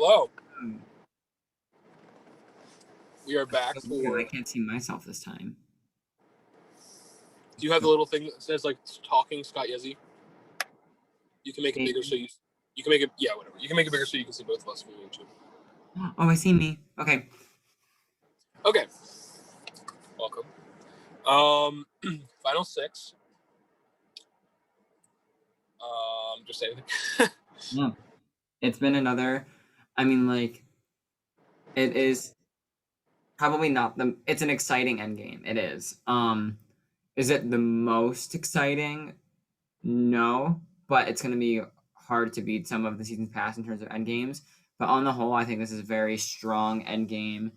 Hello. Oh, We are back so weird. I for. can't see myself this time. Do you have the little thing that says like talking Scott Yezi? You can make it Hey. bigger so you can make it whatever. You can make it bigger so you can see both of us if you need to. Oh, I see me. Okay. Okay. Welcome. Final six. Just anything. Yeah. It's been another. I mean, like, it is probably not it's an exciting end game. It is. Is it the most exciting? No, but it's gonna be hard to beat some of the seasons past in terms of end games. But on the whole, I think this is a very strong end game.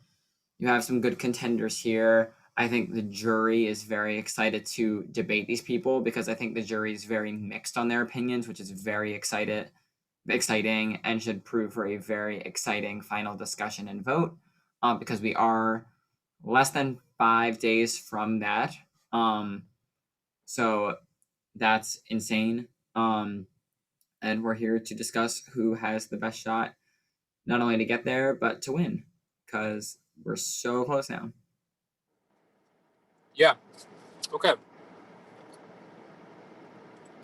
You have some good contenders here. I think the jury is very excited to debate these people because I think the jury is very mixed on their opinions, which is very exciting, and should prove for a very exciting final discussion and vote. Because we are less than 5 days from that. So that's insane. And we're here to discuss who has the best shot, not only to get there, but to win, because we're so close now. Yeah. Okay.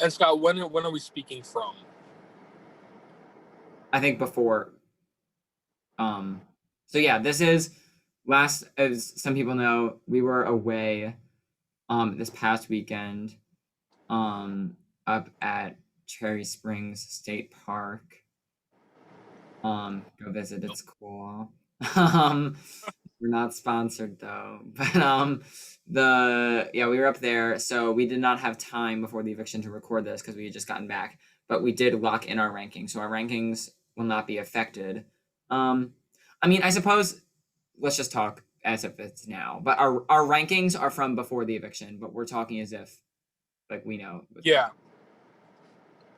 And Scott, when are we speaking from? I think before. So yeah, this is last. As some people know, we were away, this past weekend, up at Cherry Springs State Park. Go visit. It's cool. um, we're not sponsored though, but we were up there, so we did not have time before the eviction to record this because we had just gotten back. But we did lock in our rankings, so our rankings will not be affected. I mean, I suppose let's just talk as if it's now. But our rankings are from before the eviction, but we're talking as if like we know. Yeah.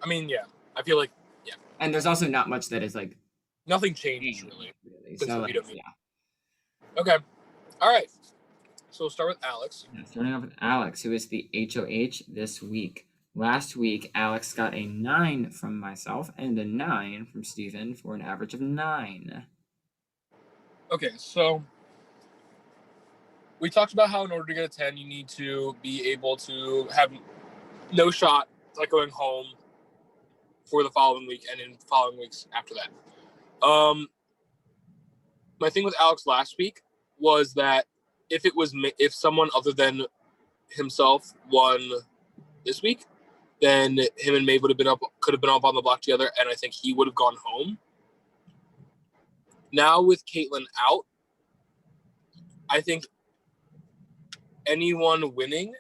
I mean, yeah. I feel like And there's also not much that is like nothing changed really since So the like, veto meeting. yeah. Okay. All right. So we'll start with Alex. Yeah, starting off with Alex, who is the HOH this week. Last week, Alex got a 9 from myself and a 9 from Steven for an average of 9. Okay, so we talked about how in order to get a 10, you need to be able to have no shot like going home for the following week and in following weeks after that. My thing with Alex last week was that if someone other than himself won this week, then him and Maeve could have been up on the block together, and I think he would have gone home. Now with Caitlin out, I think anyone winning,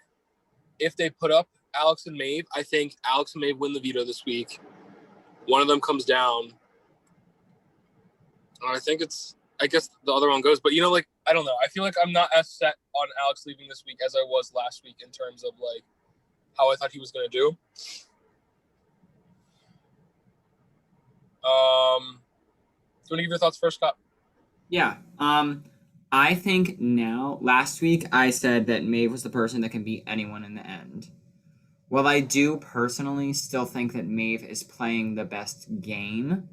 if they put up Alex and Maeve, I think Alex and Maeve win the veto this week. One of them comes down. And I guess the other one goes. But, I don't know. I feel like I'm not as set on Alex leaving this week as I was last week in terms of, like, how I thought he was going to do. Do you want to give your thoughts first, Scott? Yeah. I think now, last week, I said that Maeve was the person that can beat anyone in the end. While I do personally still think that Maeve is playing the best game,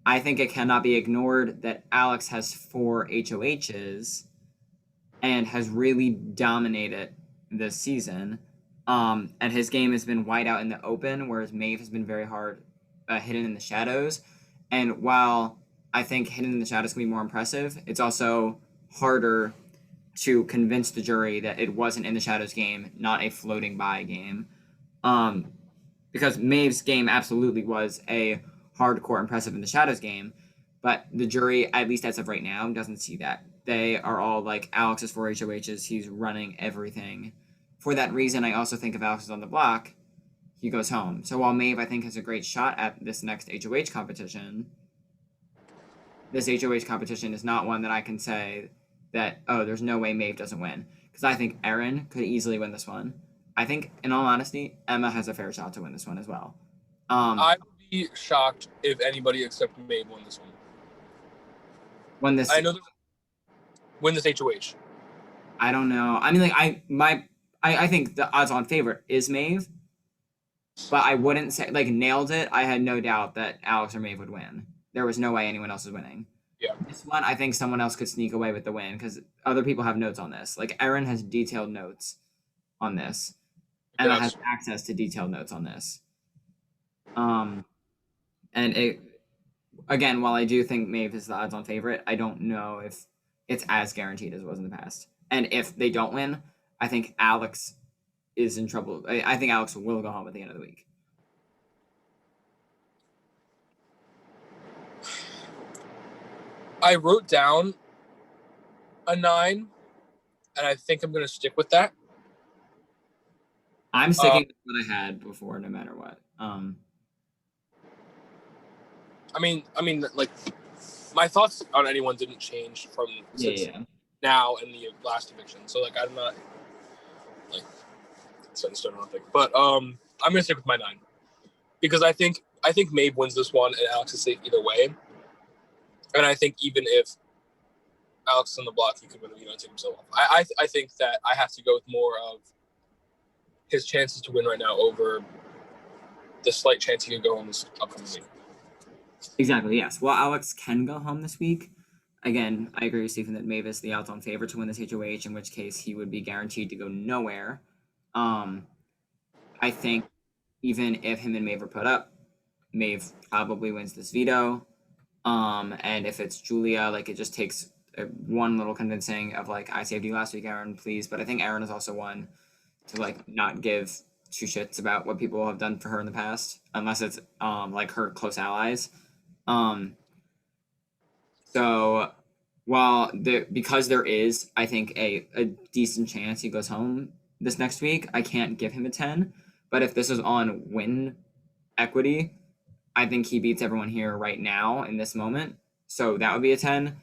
I think it cannot be ignored that Alex has 4 HOHs and has really dominated this season. And his game has been wide out in the open, whereas Maeve has been very hard hidden in the shadows. And while I think hidden in the shadows can be more impressive, it's also harder to convince the jury that it wasn't in the shadows game, not a floating by game. Because Maeve's game absolutely was a hardcore impressive in the shadows game, but the jury, at least as of right now, doesn't see that. They are all like, Alex is 4 HOHs, he's running everything. For that reason, I also think if Alex is on the block, he goes home. So while Maeve, I think, has a great shot at this next HOH competition, this HOH competition is not one that I can say that, oh, there's no way Maeve doesn't win. Because I think Erin could easily win this one. I think, in all honesty, Emma has a fair shot to win this one as well. I would be shocked if anybody except Maeve won this one. I know win this HOH. I don't know. I mean, like, I think the odds-on favorite is Maeve, but I wouldn't say, like, nailed it. I had no doubt that Alex or Maeve would win. there was no way anyone else was winning. Yeah. This one, I think someone else could sneak away with the win because other people have notes on this. Like Erin has detailed notes on this. Emma Yes. has access to detailed notes on this. And it again, while I do think Maeve is the odds-on favorite, I don't know if it's as guaranteed as it was in the past. And if they don't win, I think Alex is in trouble. I think Alex will go home at the end of the week. I wrote down a 9, and I think I'm going to stick with that. I'm sticking with what I had before, no matter what. I mean, like, my thoughts on anyone didn't change from since now and the last eviction. So, like, I'm not like set in stone or nothing. But I'm gonna stick with my 9 because I think Maeve wins this one and Alex is safe either way. And I think even if Alex is on the block, he could win the veto and take himself off. I think that I have to go with more of his chances to win right now over the slight chance he could go home this upcoming week. Exactly, yes. Well, Alex can go home this week. Again, I agree with Stephen that Maeve is the odds-on favorite to win this HOH, in which case he would be guaranteed to go nowhere. I think even if him and Maeve are put up, Maeve probably wins this veto. And if it's Julia, like it just takes one little convincing of like, I saved you last week, Erin, please. But I think Erin is also one to like not give two shits about what people have done for her in the past, unless it's like her close allies. So while because there is, I think, a decent chance he goes home this next week, I can't give him a 10. But if this was on win equity, I think he beats everyone here right now in this moment. So that would be a 10.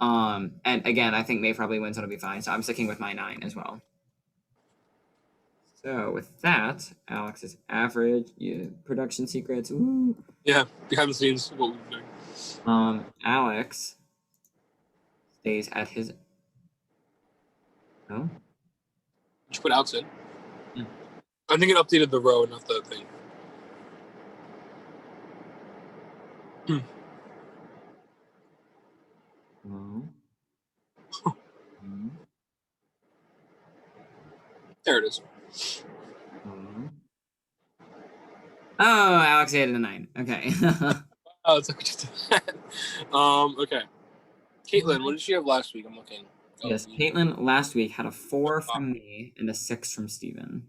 And again, I think May probably wins, so it'll be fine. So I'm sticking with my 9 as well. So with that, Alex's average production secrets. Woo. Yeah, behind the scenes, what we've been doing. Alex stays at his. Oh. Did you put Alex in? Yeah. I think it updated the row, not the thing. There it is. Oh, Alex added a 9. Okay. Oh, it's like just that. Okay. Caitlin, what did she have last week? I'm looking. Yes, Caitlin last week had a 4 from me and a 6 from Steven.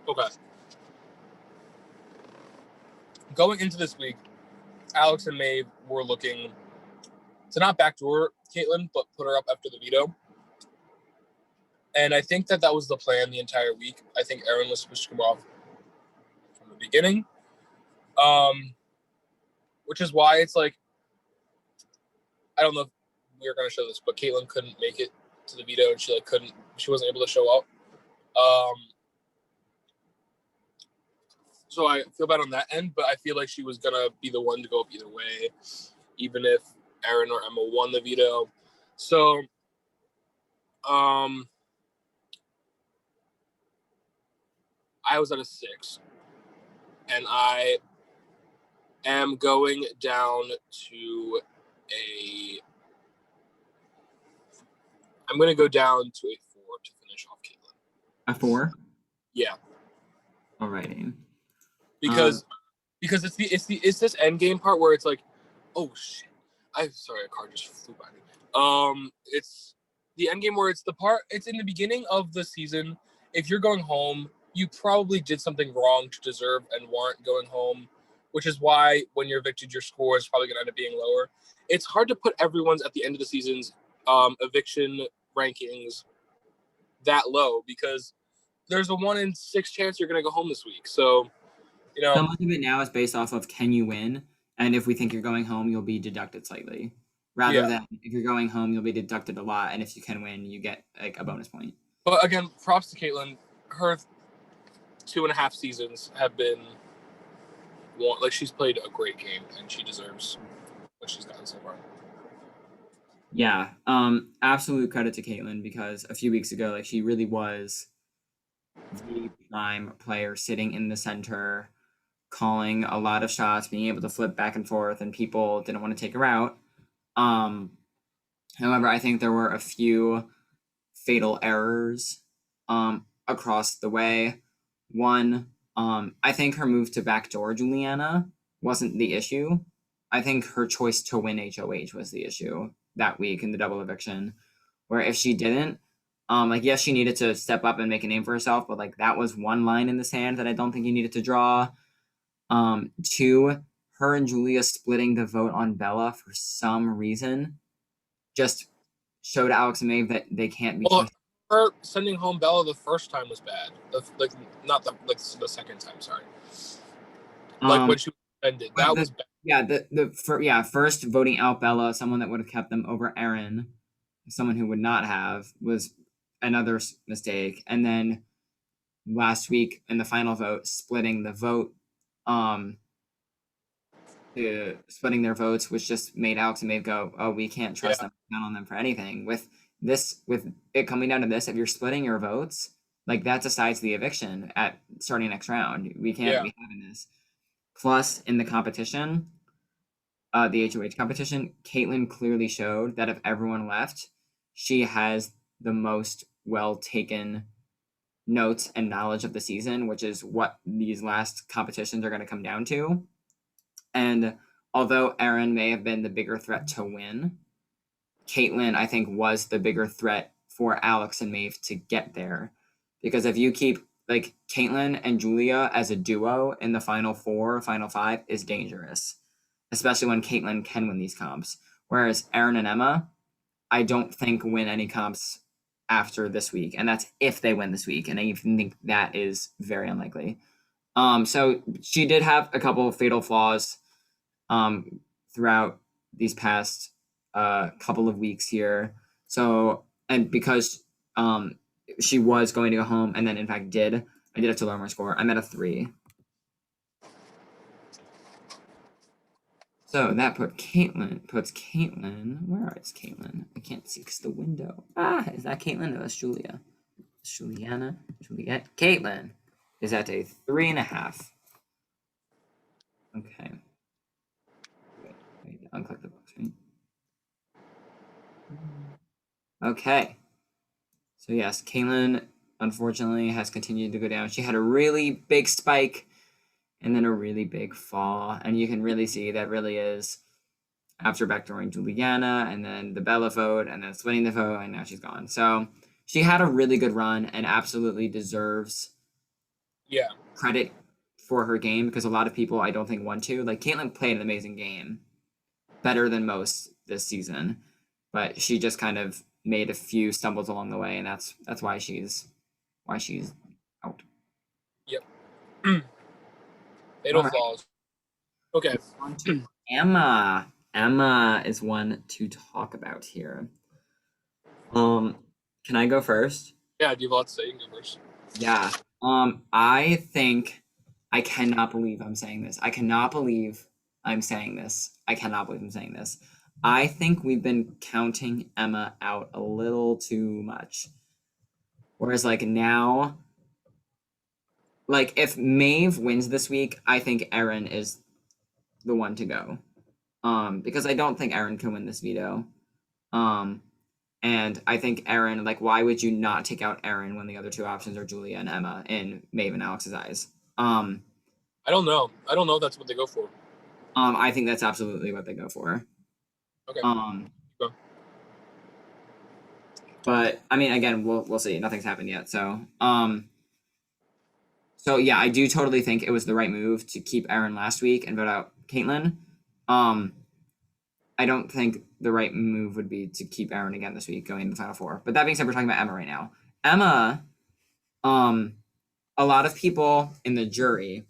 Okay. Going into this week, Alex and Maeve were looking to not backdoor Caitlin, but put her up after the veto. And I think that was the plan the entire week. I think Erin was supposed to come off from the beginning. Which is why it's like, I don't know if we were going to show this, but Caitlin couldn't make it to the veto and she wasn't able to show up. So I feel bad on that end, but I feel like she was going to be the one to go up either way, even if Erin or Emma won the veto. So, I was at a 6, and I am going down to I'm going to go down to a 4 to finish off Caitlin. A 4? Yeah. Alrighty. Because it's this end game part where it's like, oh shit, I'm sorry, a car just flew by me. It's the end game where it's in the beginning of the season. If you're going home, you probably did something wrong to deserve and warrant going home, which is why when you're evicted, your score is probably going to end up being lower. It's hard to put everyone's at the end of the season's eviction rankings that low because there's a 1 in 6 chance you're going to go home this week. So, so much of it now is based off of can you win, and if we think you're going home, you'll be deducted slightly, rather than if you're going home, you'll be deducted a lot, and if you can win, you get like a bonus point. But again, props to Caitlin. Her 2.5 seasons have been she's played a great game, and she deserves what she's gotten so far. Yeah, absolute credit to Caitlin because a few weeks ago, like she really was the prime player sitting in the center, calling a lot of shots, being able to flip back and forth, and people didn't want to take her out. However, I think there were a few fatal errors across the way. One, I think her move to backdoor Juliana wasn't the issue. I think her choice to win HOH was the issue that week in the double eviction, where if she didn't, like, yes, she needed to step up and make a name for herself, but like that was one line in the sand that I don't think you needed to draw. Two, her and Julia splitting the vote on Bella for some reason just showed Alex and Maeve that they can't be trusted. Her sending home Bella the first time was bad. Not the second time. Sorry. Like when she was suspended, that was bad. Yeah, first voting out Bella, someone that would have kept them over Erin, someone who would not have, was another mistake. And then last week in the final vote, splitting the vote, splitting their votes, which just made Alex and Maeve go, oh, we can't trust them, count on them for anything. With it coming down to this, if you're splitting your votes, like that decides the eviction at starting next round. We can't be having this. Plus, in the competition, the HOH competition, Caitlyn clearly showed that if everyone left, she has the most well-taken notes and knowledge of the season, which is what these last competitions are going to come down to. And although Erin may have been the bigger threat to win, Caitlyn, I think, was the bigger threat for Alex and Maeve to get there. Because if you keep, like, Caitlyn and Julia as a duo in the final 4, final 5 is dangerous. Especially when Caitlyn can win these comps. Whereas Erin and Emma, I don't think win any comps after this week. And that's if they win this week. And I even think that is very unlikely. So she did have a couple of fatal flaws throughout these past couple of weeks here. So, and because she was going to go home and then in fact did, I did have to lower my score. I'm at a 3. So that puts Caitlyn, where is Caitlyn? I can't see because the window. Is that Caitlyn? No, that's Julia. Juliana, Juliet, Caitlyn is at a 3.5. Okay. Wait, unclick the box, right? Okay. So yes, Caitlyn unfortunately has continued to go down. She had a really big spike and then a really big fall. And you can really see that really is after backdooring Juliana and then the Bella vote and then splitting the vote and now she's gone. So she had a really good run and absolutely deserves credit for her game because a lot of people I don't think want to. Like Caitlyn played an amazing game, better than most this season, but she just kind of made a few stumbles along the way, and that's why she's out. Yep. Fatal flaws. Okay. On to Emma. Emma is one to talk about here. Can I go first? Yeah, do you have a lot to say? You can go first. Yeah. I think I cannot believe I'm saying this. I cannot believe I'm saying this. I think we've been counting Emma out a little too much. Whereas, like, now, like, if Maeve wins this week, I think Erin is the one to go. Because I don't think Erin can win this veto. And I think Erin, like, why would you not take out Erin when the other two options are Julia and Emma in Maeve and Alex's eyes? I don't know. I don't know if that's what they go for. I think that's absolutely what they go for. Okay. But I mean, again, we'll see. Nothing's happened yet. So yeah, I do totally think it was the right move to keep Erin last week and vote out Caitlyn. I don't think the right move would be to keep Erin again this week going into the final 4. But that being said, we're talking about Emma right now. Emma, a lot of people in the jury,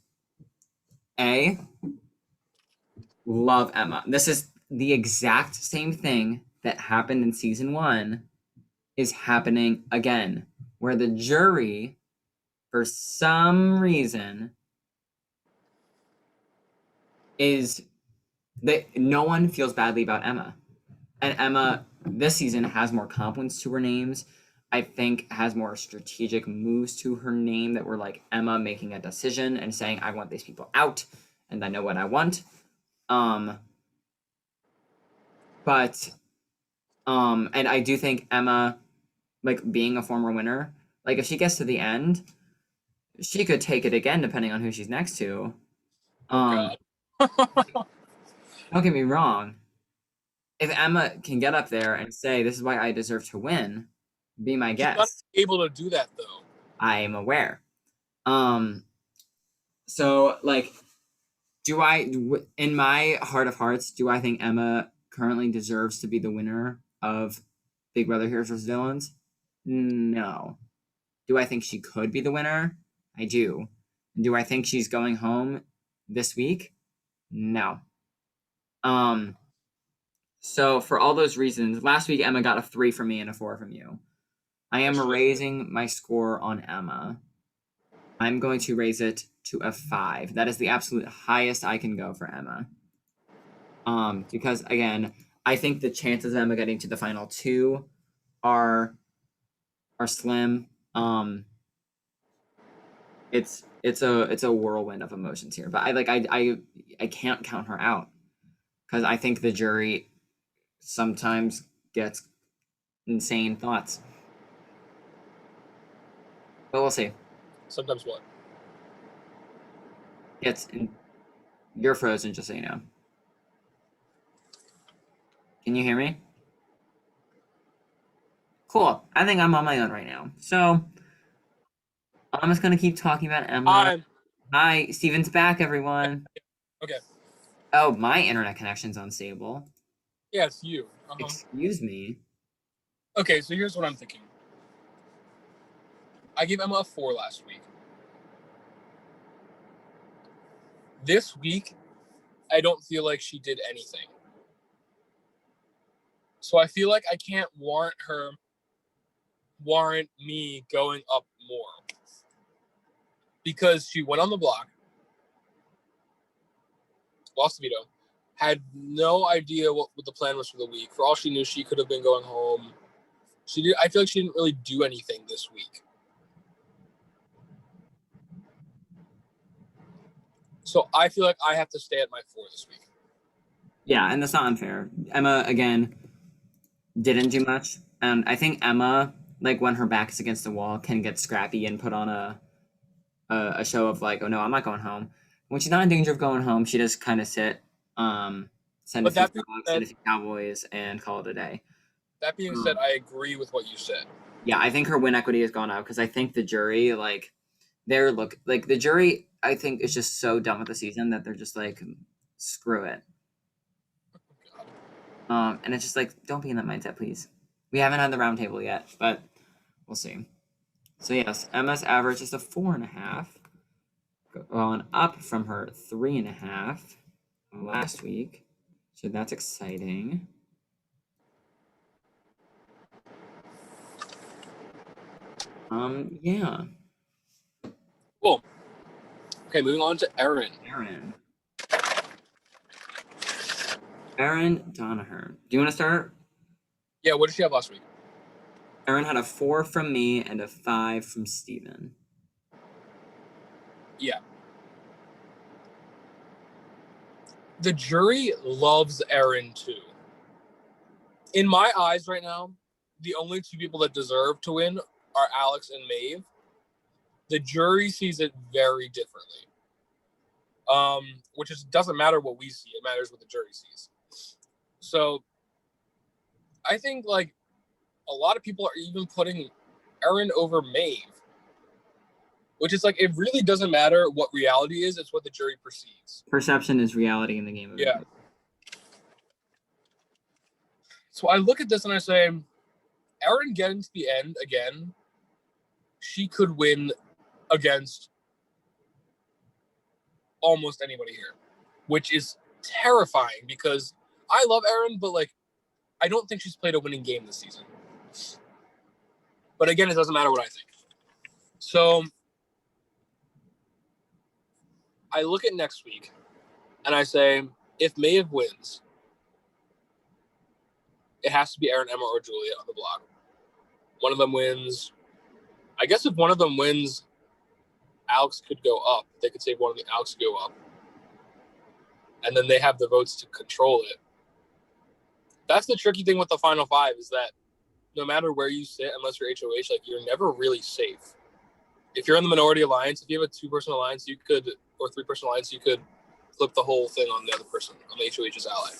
love Emma. This is the exact same thing that happened in season 1 is happening again, where the jury, for some reason, is that no one feels badly about Emma. And Emma this season has more confidence to her names. I think has more strategic moves to her name that were like Emma making a decision and saying, I want these people out and I know what I want. But and I do think Emma, like being a former winner, like if she gets to the end, she could take it again depending on who she's next to. Oh Don't get me wrong. If Emma can get up there and say, this is why I deserve to win, be my She's not guest. able to do that though. I am aware. So like, in my heart of hearts, do I think Emma currently deserves to be the winner of Big Brother Heroes vs. Villains? No. Do I think she could be the winner? I do. Do I think she's going home this week? No. So for all those reasons, last week Emma got a 3 from me and a 4 from you. I am raising my score on Emma. I'm going to raise it to a 5. That is the absolute highest I can go for Emma. Because again, I think the chances of Emma getting to the final 2 are slim. It's a whirlwind of emotions here, but I can't count her out because I think the jury sometimes gets insane thoughts. But we'll see. Sometimes what? You're frozen, just so you know. Can you hear me? Cool. I think I'm on my own right now. So I'm just gonna keep talking about Emma. Hi, Steven's back, everyone. Okay. Oh, my internet connection's unstable. Yeah, it's you. Excuse me. Okay, so here's what I'm thinking. I gave Emma a 4 last week. This week, I don't feel like she did anything. So I feel like I can't warrant me going up more. Because she went on the block, lost the veto, had no idea what the plan was for the week. For all she knew, she could have been going home. I feel like she didn't really do anything this week. So I feel like I have to stay at my 4 this week. Yeah, and that's not unfair. Emma, again, didn't do much. And I think Emma, like when her back is against the wall, can get scrappy and put on a show of like, oh no, I'm not going home. When she's not in danger of going home, she just kind of send a few dogs, send a few cowboys, and call it a day. That being said, I agree with what you said. Yeah, I think her win equity has gone up because I think the jury, like, the jury, I think is just so done with the season that they're just like, screw it. And it's just like, don't be in that mindset, please. We haven't had the round table yet, but we'll see. So yes, Emma's average is a 4.5, going up from her 3.5 last week. So that's exciting. Yeah. Cool. Okay, moving on to Erin. Erin Donaher. Do you want to start? Yeah, what did she have last week? Erin had a 4 from me and a 5 from Steven. Yeah. The jury loves Erin too. In my eyes right now, the only 2 people that deserve to win are Alex and Maeve. The jury sees it very differently. Which doesn't matter what we see, it matters what the jury sees. So I think like a lot of people are even putting Erin over Maeve. Which is like, it really doesn't matter what reality is, it's what the jury perceives. Perception is reality in the game. Yeah. So I look at this and I say, Erin getting to the end again, she could win against almost anybody here, which is terrifying because I love Erin, but like, I don't think she's played a winning game this season. But again, it doesn't matter what I think. So I look at next week and I say, if Maeve wins, it has to be Erin, Emma, or Julia on the block. One of them wins. I guess if one of them wins, Alex could go up. They could say one of the Alex go up. And then they have the votes to control it. That's the tricky thing with the final five is that no matter where you sit, unless you're HOH, like you're never really safe. If you're in the minority alliance, if you have a 2-person alliance, you could, or 3-person alliance, you could flip the whole thing on the other person, on the HOH's ally.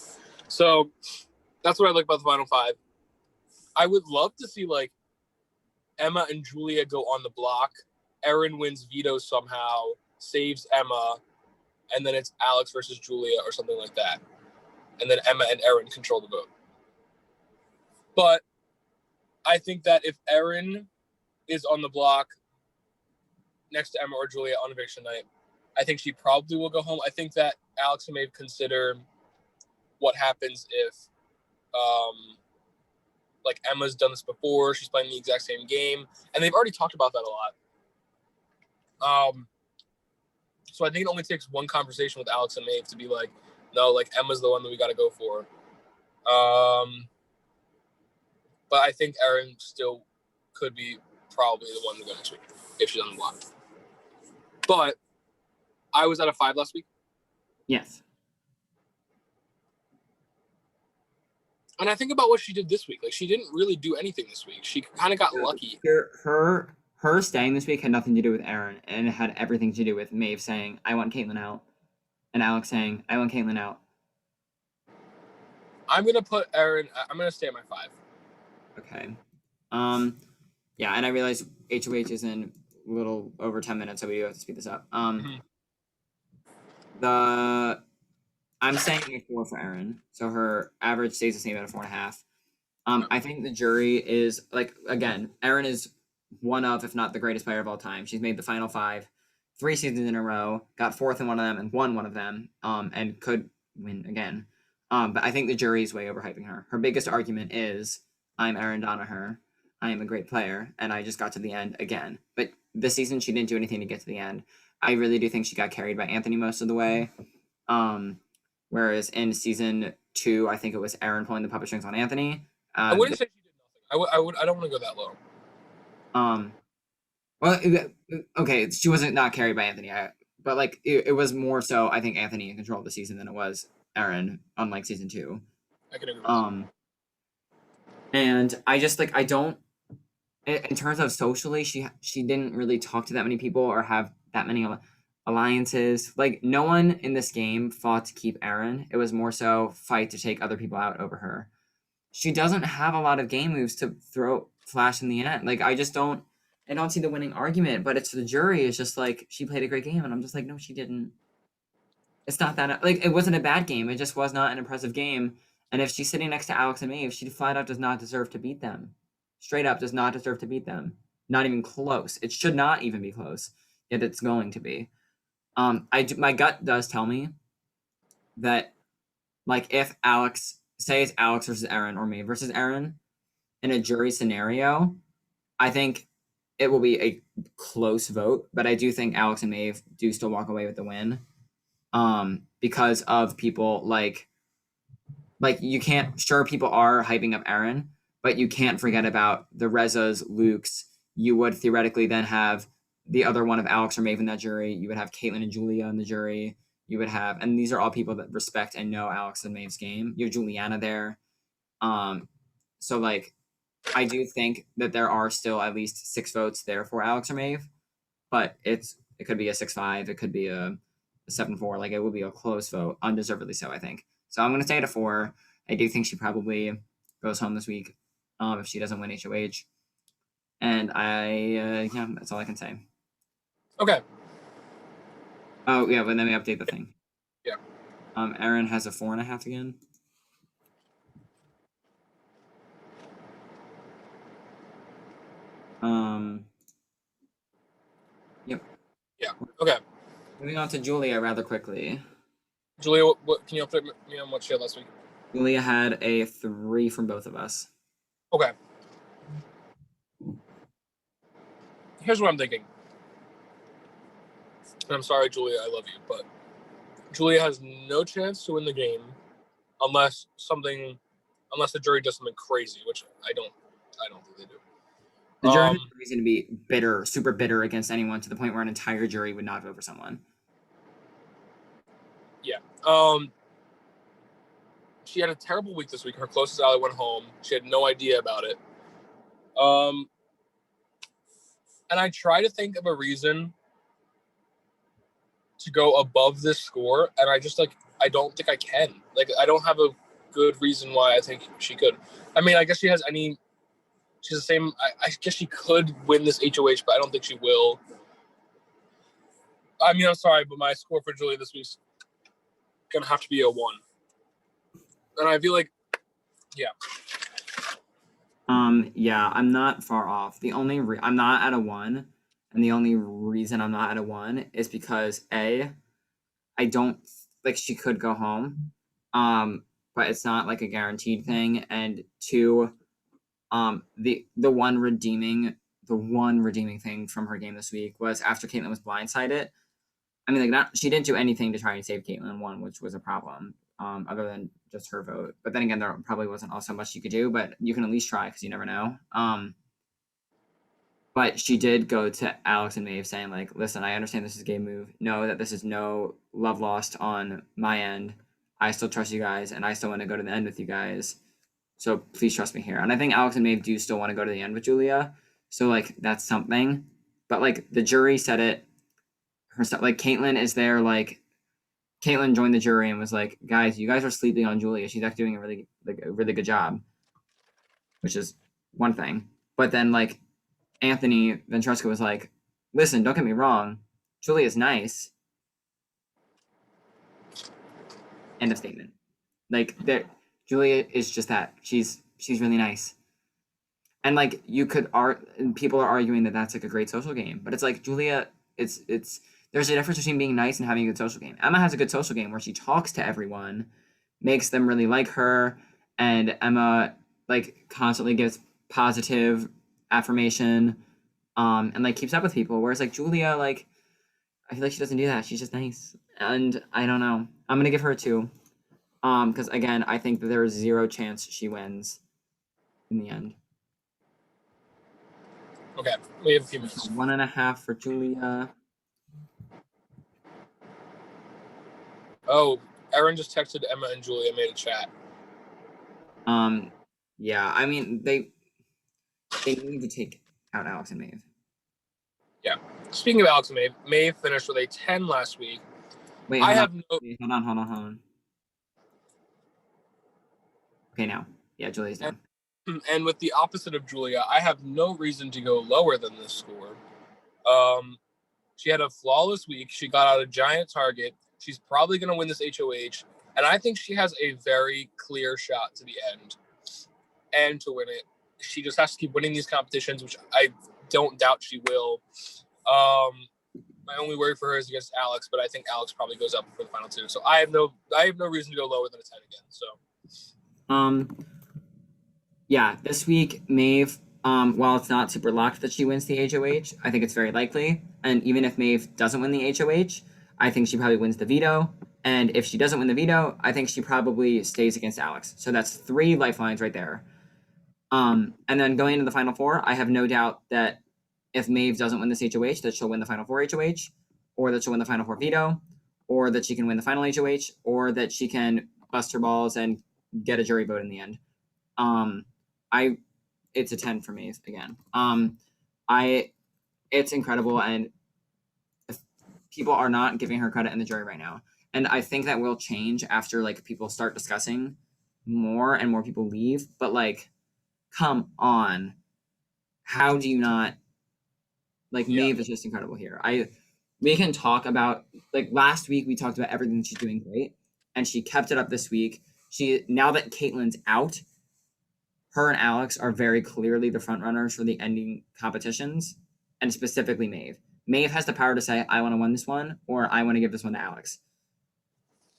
So that's what I like about the final five. I would love to see like Emma and Julia go on the block. Erin wins veto somehow, saves Emma, and then it's Alex versus Julia or something like that. And then Emma and Erin control the vote. But I think that if Erin is on the block next to Emma or Julia on eviction night, I think she probably will go home. I think that Alex may consider what happens if like Emma's done this before, she's playing the exact same game, and they've already talked about that a lot. So I think it only takes one conversation with Alex and Maeve to be like, no, like Emma's the one that we got to go for. But I think Erin still could be probably the one to go next week if she's on the block. But I was at a 5 last week. Yes. And I think about what she did this week. Like, she didn't really do anything this week. She kind of got lucky. Her staying this week had nothing to do with Erin, and it had everything to do with Maeve saying, I want Caitlyn out, and Alex saying, I want Caitlyn out. I'm going to put Erin, I'm going to stay at my 5. Okay. Yeah, and I realize HOH is in a little over 10 minutes, so we do have to speed this up. I'm saying a 4 for Erin, so her average stays the same at a 4.5. I think the jury is, like, again, Erin is one of, if not the greatest player of all time. She's made the final 5 3 seasons in a row, got 4th in one of them and won one of them, and could win again. But I think the jury is way overhyping her. Her biggest argument is, I'm Erin Donaher, I am a great player, and I just got to the end again. But this season, she didn't do anything to get to the end. I really do think she got carried by Anthony most of the way. Whereas in season 2, I think it was Erin pulling the puppet strings on Anthony. I wouldn't say she did nothing. I don't want to go that low. Well, okay, she wasn't not carried by Anthony, but like it was more so. I think Anthony in control of the season than it was Erin, unlike season 2. I can agree with that. And I just like I don't. In terms of socially, she didn't really talk to that many people or have that many alliances. Like no one in this game fought to keep Erin. It was more so fight to take other people out over her. She doesn't have a lot of game moves to throw flash in the end. Like I don't see the winning argument, but it's the jury. It's just like she played a great game, and I'm just like, no, she didn't. It's not that like it wasn't a bad game. It just was not an impressive game. And if she's sitting next to Alex and Maeve, she flat out does not deserve to beat them. Straight up does not deserve to beat them. Not even close. It should not even be close. Yet it's going to be. My gut does tell me that, like, if Alex, say it's Alex versus Erin or Maeve versus Erin, in a jury scenario, I think it will be a close vote. But I do think Alex and Maeve do still walk away with the win, because of people like you can't. Sure, people are hyping up Erin, but you can't forget about the Rezas, Lukes. You would theoretically then have the other one of Alex or Maeve in that jury. You would have Caitlyn and Julia in the jury. You would have, and these are all people that respect and know Alex and Maeve's game. You have Juliana there. So like, I do think that there are still at least 6 votes there for Alex or Maeve, but it could be a 6-5. It could be a 7-4. Like it would be a close vote, undeservedly so, I think. So I'm going to stay at a 4. I do think she probably goes home this week if she doesn't win HOH. And yeah, that's all I can say. Okay. Oh, yeah, but then we update the thing. Yeah. Erin has a 4.5 again. Yep. Yeah. Okay. Moving on to Julia rather quickly. Julia, what can you update me on what she had last week? Julia had a 3 from both of us. Okay. Here's what I'm thinking. And I'm sorry, Julia, I love you, but Julia has no chance to win the game unless the jury does something crazy, which I don't think they do. The jury has Um, no reason to be bitter, super bitter against anyone to the point where an entire jury would not vote for someone. yeah. She had a terrible week this week. Her closest ally went home. She had no idea about it. And I try to think of a reason to go above this score, and I don't think I can. Like, I don't have a good reason why I think she could. I mean, I guess she's the same. I guess she could win this HOH, but I don't think she will. I mean, I'm sorry, but my score for Julia this week's gonna have to be a 1. And I feel like, yeah. Yeah, I'm not far off. I'm not at a 1, and the only reason I'm not at a 1 is because I don't like she could go home. But it's not like a guaranteed thing, and 2, the one redeeming thing from her game this week was after Caitlyn was blindsided. I mean, like, she didn't do anything to try and save Caitlyn one, which was a problem. Other than just her vote. But then again, there probably wasn't also much you could do, but you can at least try because you never know. But she did go to Alex and Maeve saying, like, listen, I understand this is a game move. Know that this is no love lost on my end. I still trust you guys, and I still want to go to the end with you guys. So please trust me here. And I think Alex and Maeve do still want to go to the end with Julia. So, like, that's something. But, like, the jury said it herself. Like, Caitlyn is there, like, Caitlyn joined the jury and was like, guys, you guys are sleeping on Julia. She's actually doing a really good job, which is one thing. But then, like, Anthony Ventresca was like, listen, don't get me wrong. Julia's nice. End of statement. Like, Julia is just that. She's really nice. And, like, people are arguing that that's, like, a great social game. But it's like, Julia, there's a difference between being nice and having a good social game. Emma has a good social game where she talks to everyone, makes them really like her, and Emma, like, constantly gives positive affirmation, and, like, keeps up with people. Whereas, like, Julia, like, I feel like she doesn't do that. She's just nice. And I don't know. I'm going to give her a 2. Because, again, I think that there is 0 chance she wins in the end. Okay, we have a few minutes. 1.5 for Julia. Oh, Erin just texted Emma and Julia, made a chat. Yeah, I mean, they need to take out Alex and Maeve. Yeah. Speaking of Alex and Maeve, Maeve finished with a 10 last week. Wait, hold on. Okay, now. Yeah, Julia's done. And with the opposite of Julia, I have no reason to go lower than this score. She had a flawless week. She got out a giant target. She's probably going to win this HOH. And I think she has a very clear shot to the end and to win it. She just has to keep winning these competitions, which I don't doubt she will. My only worry for her is against Alex, but I think Alex probably goes up for the final 2. So I have no reason to go lower than a 10 again. So yeah, this week Maeve, while it's not super locked that she wins the HOH, I think it's very likely. And even if Maeve doesn't win the HOH, I think she probably wins the veto. And if she doesn't win the veto, I think she probably stays against Alex. So that's 3 lifelines right there. And then going into the final 4, I have no doubt that if Maeve doesn't win this HOH, that she'll win the final 4 HOH, or that she'll win the final 4 veto, or that she can win the final HOH, or that she can bust her balls and get a jury vote in the end. It's a 10 for me again. It's incredible, and people are not giving her credit in the jury right now. And I think that will change after, like, people start discussing more and more people leave. But, like, come on. How do you not, like, yeah. Maeve is just incredible here. We can talk about, like, last week we talked about everything she's doing great, and she kept it up this week. Now that Caitlyn's out, her and Alex are very clearly the front runners for the ending competitions, and specifically Maeve. Maeve has the power to say, I want to win this one, or I want to give this one to Alex.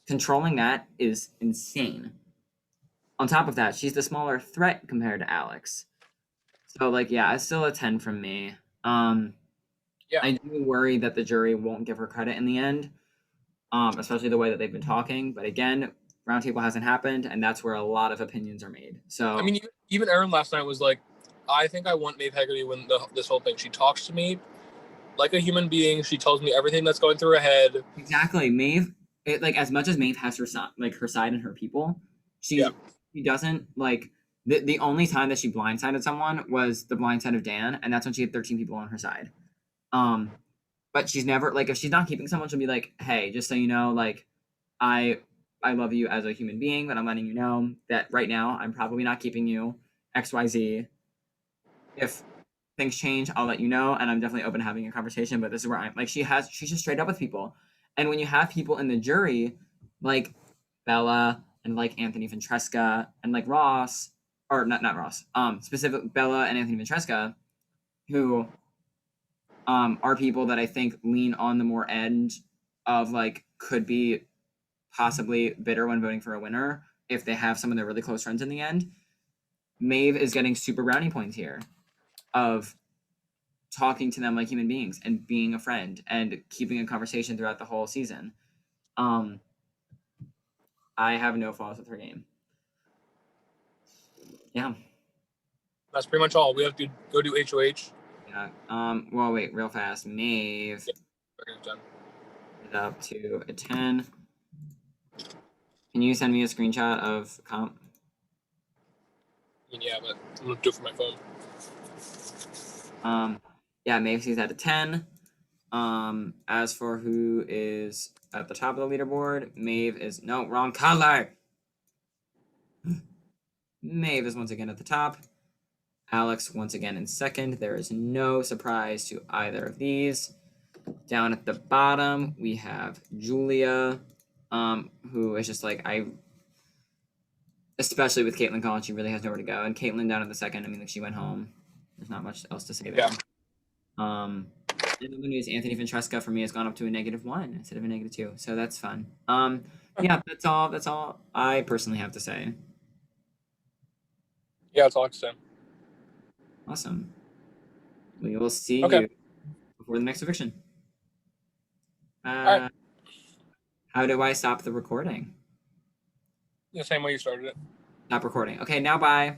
Controlling that is insane. On top of that, she's the smaller threat compared to Alex. So, like, yeah, it's still a 10 from me. Yeah. I do worry that the jury won't give her credit in the end, especially the way that they've been talking. But again, roundtable hasn't happened, and that's where a lot of opinions are made. So I mean, even Erin last night was like, I think I want Maeve Hegarty to win this whole thing. She talks to me like a human being. She tells me everything that's going through her head. Exactly. Maeve, like as much as Maeve has her side, like her side and her people, Yeah. she doesn't like the only time that she blindsided someone was the blindside of Dan, and that's when she had 13 people on her side. But she's never like if she's not keeping someone, she'll be like, "Hey, just so you know, like I I love you as a human being, but I'm letting you know that right now I'm probably not keeping you XYZ. If things change, I'll let you know, and I'm definitely open to having a conversation, but this is where I'm like she's just straight up with people. And when you have people in the jury like Bella and like Anthony Ventresca and like Ross, or not Ross, specific Bella and Anthony Ventresca, who are people that I think lean on the more end of like could be possibly bitter when voting for a winner if they have some of their really close friends in the end. Maeve is getting super brownie points here of talking to them like human beings and being a friend and keeping a conversation throughout the whole season. Um, I have no flaws with her game. Yeah. That's pretty much all. We have to go do HOH. Yeah. Well, wait, real fast. Maeve Yeah. is up to a 10. Can you send me a screenshot of comp? Yeah, but I'm gonna do it for my phone. Yeah, Maeve at a 10. As for who is at the top of the leaderboard, Maeve is no wrong color. Maeve is once again at the top. Alex once again in second. There is no surprise to either of these. Down at the bottom, we have Julia, who is just like especially with Caitlin Collins, she really has nowhere to go. And Caitlin down at the second, I mean, like she went home. There's not much else to say there. Yeah. And the news, Anthony Ventresca for me has gone up to a -1 instead of a -2, so that's fun. Yeah, that's all I personally have to say. Yeah, that's all I can say. Awesome. We will see you before the next eviction. Right. How do I stop the recording? The same way you started it. Stop recording. Okay, now bye.